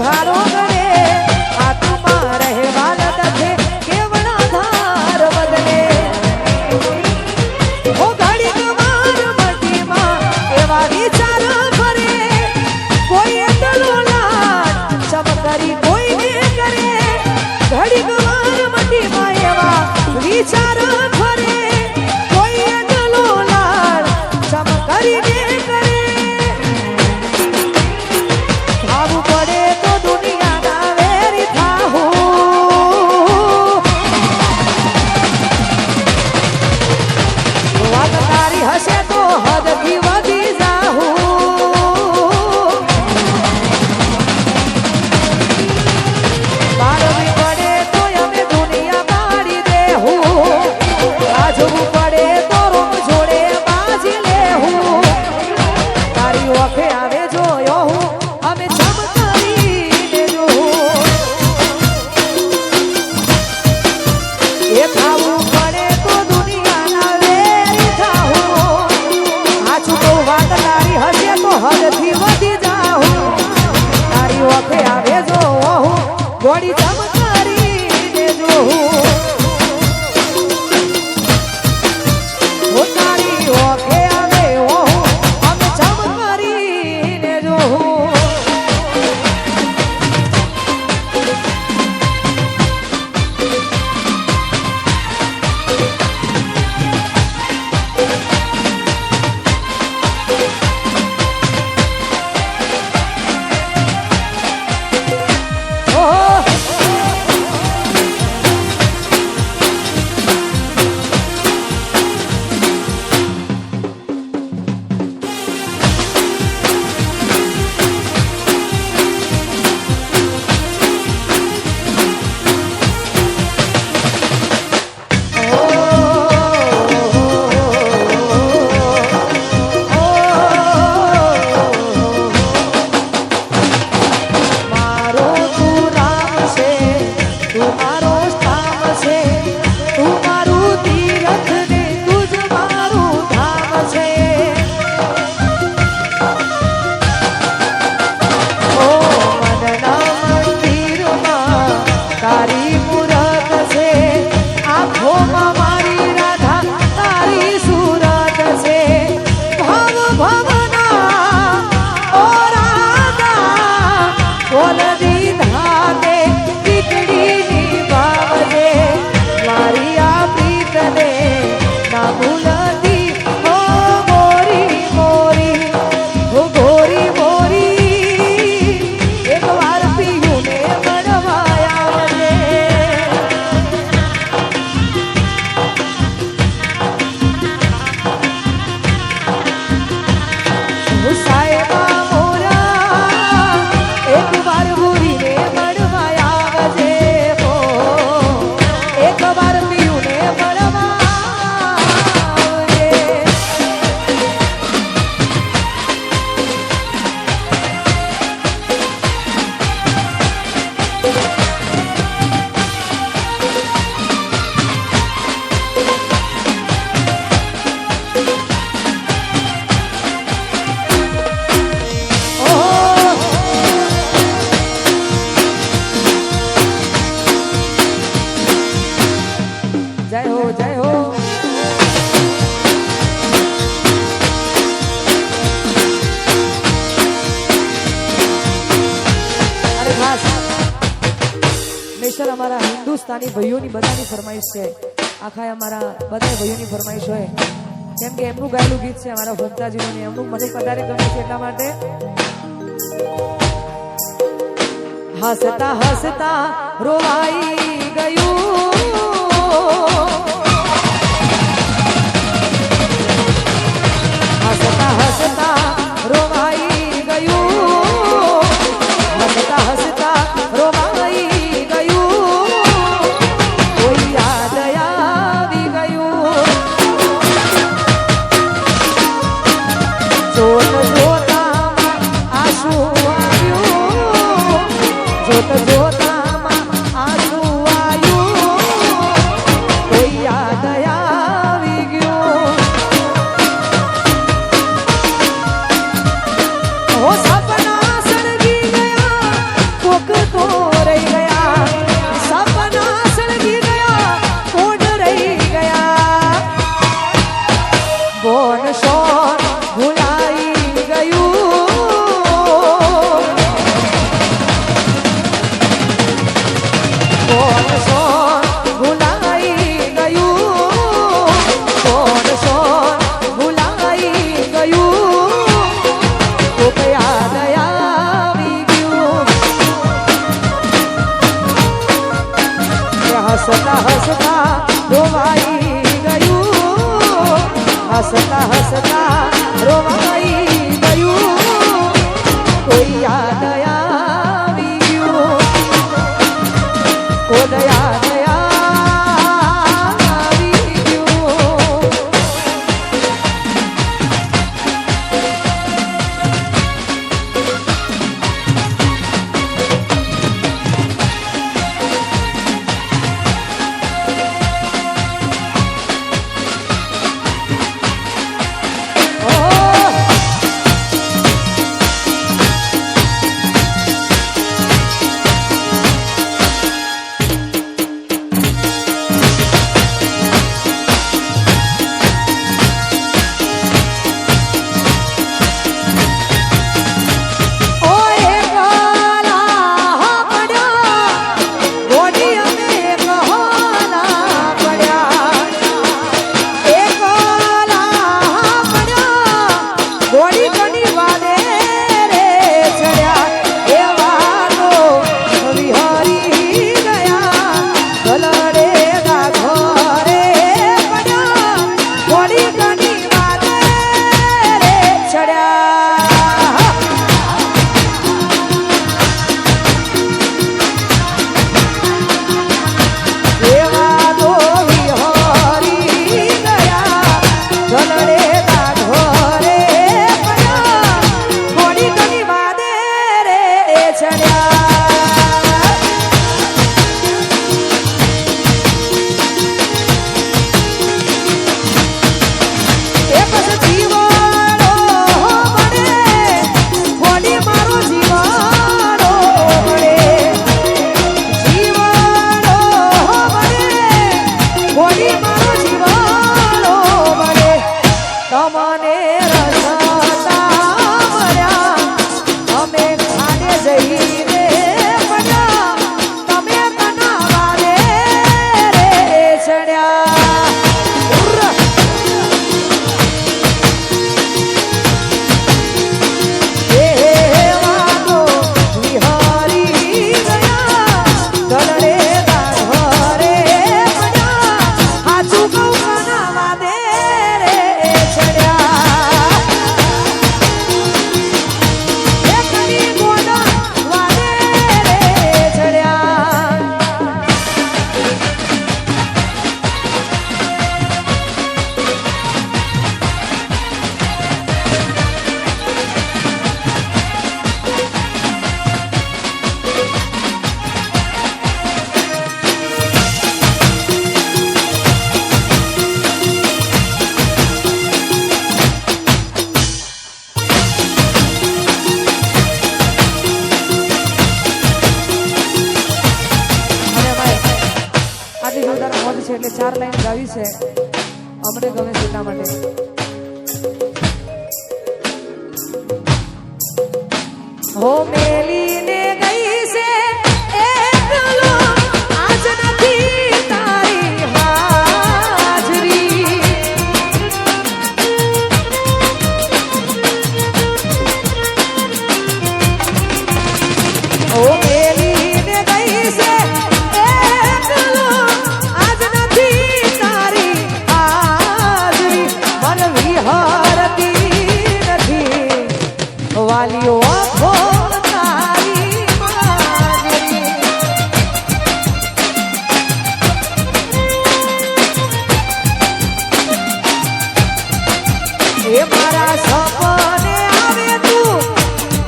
ઘારો કરે આત્મા રહેવાલ દખે કેવડા ધાર બદલે ઓ ઘડી કમાર મટીમાં એવા વિચાર કરે કોઈ એટલો લાડ ચમકરી કોઈને કરે ઘડી કમાર મટીમાં એવા વિચાર કરે કોઈ એટલો લાડ ચમકરીને કરે આવું પડે તો દુનિયાના વેરી થાહું વાત તારી હશે તો હદથી વધી જાહું બાળવી પડે તો અમે દુનિયા પાડી દેહું આજવું પડે તો રોમ જોડે બાજી લેહું તારી ઓખે આવે જોયો હું અમે ચમકારીને જોઉં એ થાવું પડે તો દુનિયાના વેરી થાહું આછું તો વાત તારી હશે તો હદથી વધી જાહું તારી ઓખે આવે જોયો હું ગોળી ચમકારીને જોઉં ઓ તારી ઓખે આવે હું અમે ચમકારીને જોઉં મારો તું રામ છે તું મારો સ્થામ છે તું મારું તીરથ ને તું જ મારું ધામ છે ઓ મનના મંદિરમાં તારી મૂરત છે આંખોમાં મારી રાધા તારી સુરત છે ભવ ભવના ઓ રાધા બોલ દીધા તે દીકરીની બાવજે મારી આ પ્રીતને ના ભૂલતી ઓ ગોરી મોરી ઓ ગોરી મોરી એક વાર પીયુને મળવાયા મને સાહેબા મોરા એક વાર ભૂરીને મળવાયા આવજે હો એક વાર પીયુને મળવા આવજે જય હો જય હો અરે ખાસ સ્પેશિયલ અમારા હિન્દુસ્તાની ભાઈઓની બધાની ફરમાઈશ છે આખા અમારા બધા ભાઈઓની ફરમાઈશ હોય કેમ કે એમનું ગાયેલું ગીત છે અમારા ભક્તાજીનું ને એમનું મને વધારે ગમે છે એટલા માટે હસતા હસતા રોવાઈ ગયું હસતા હસતા રોવાઈ ગયું હસતા હસતા રોવાઈ ગયું કોઈ યાદ આવી ગયું જોત જોતામાં આંસુ આવ્યું જોત જોતામાં આંસુ આવ્યું સોન ભૂલાઈ ગયું કોણ સોન ભૂલાઈ ગયું કોણ સોન ભૂલાઈ ગયું તો કયા દયાવી ગયું હસતા હસતા રોવાઈ ગયું હસતા હસતા રોવાઈ ગયું કોઈ યાદ આવી ગયું કોઈ યાદ આવી ગયું એટલે 4 લાઈન ગાવી છે અમને ગમે છે એટલા માટે હો મેલીને ગઈ છે એકલો આજ નથી તારી હાજરી હો મેલીને ગઈ છે એકલો આજ નથી તારી હાજરી મન વિહરતી નથી વાલીઓ મારા સપને આવે તું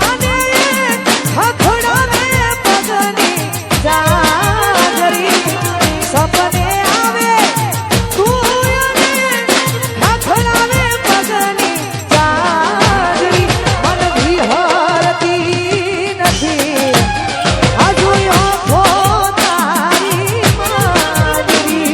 અને ખખડાવે પગની જાજરી સપને આવે તું અને ખખડાવે પગની જાજરી મન વિહરતી નથી હજુ આંખો તારી મારી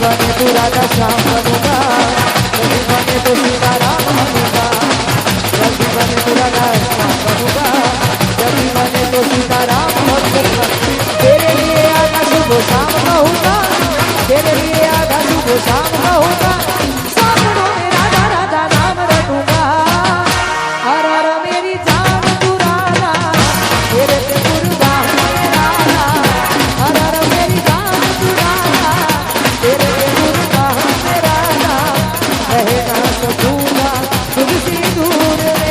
बने तो राधा श्याम बनूंगा, कभी बने तो सीताराम बनूंगा, कभी बने तो राधा श्याम बनूंगा, कभी बने तो सीताराम बनूंगा। तेरे लिए आधा सुबह शाम कहूँगा, तेरे लिए आधा सुबह शाम कहूँगा, सपनों में राधा राधा नाम रटूंगा। हर हर मेरी जान तू राधा, तेरे पे कुर्बान है राधा। हर हर मेरी जान तू राधा, तेरे पे कुर्बान है राधा। रहे ना सकूंगा तुझसे दूर रे।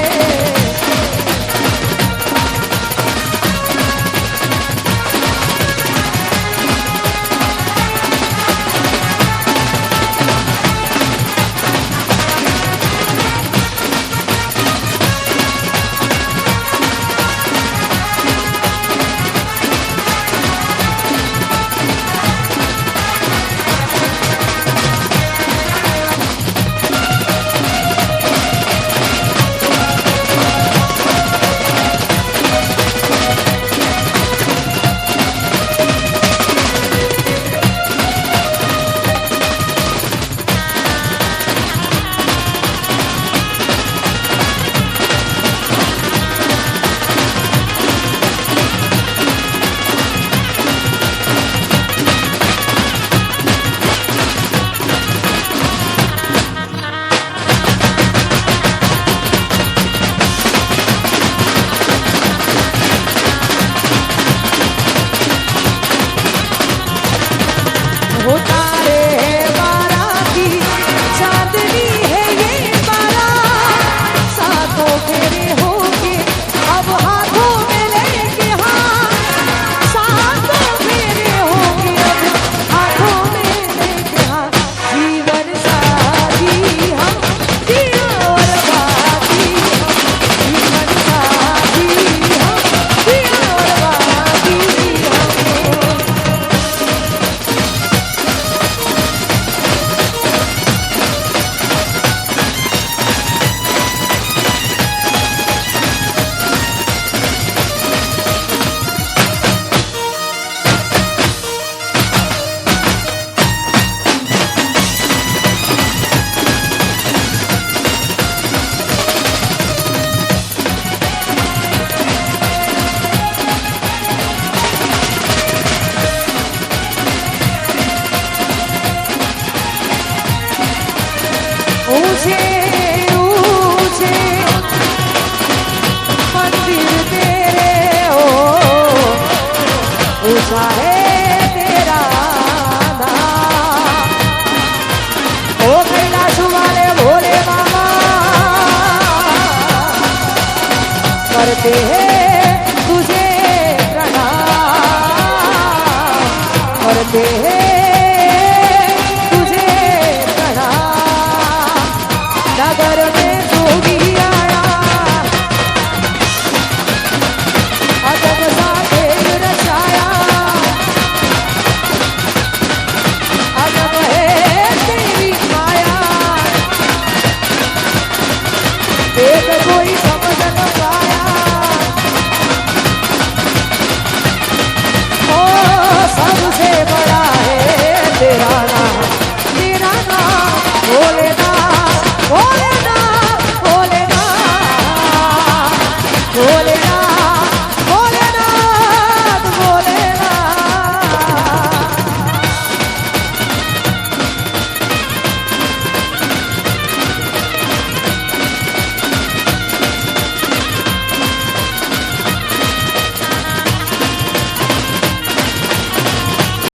ऊंचे ऊंचे मंदिर तेरे हो, ऊंचा है तेरा नाम। ओ कैलाश वाले भोले बाबा करते हैं तुझे प्रणाम, करते हैं नगर में जोगी आया, अजब सा खेल रचाया। अजब है तेरी माया, एक कोई समझ न पाया। ओ सबसे बड़ा है तेरा नाम, तेरा नाम भोलेनाथ, भोलेनाथ, भोलेनाथ, भोलेनाथ।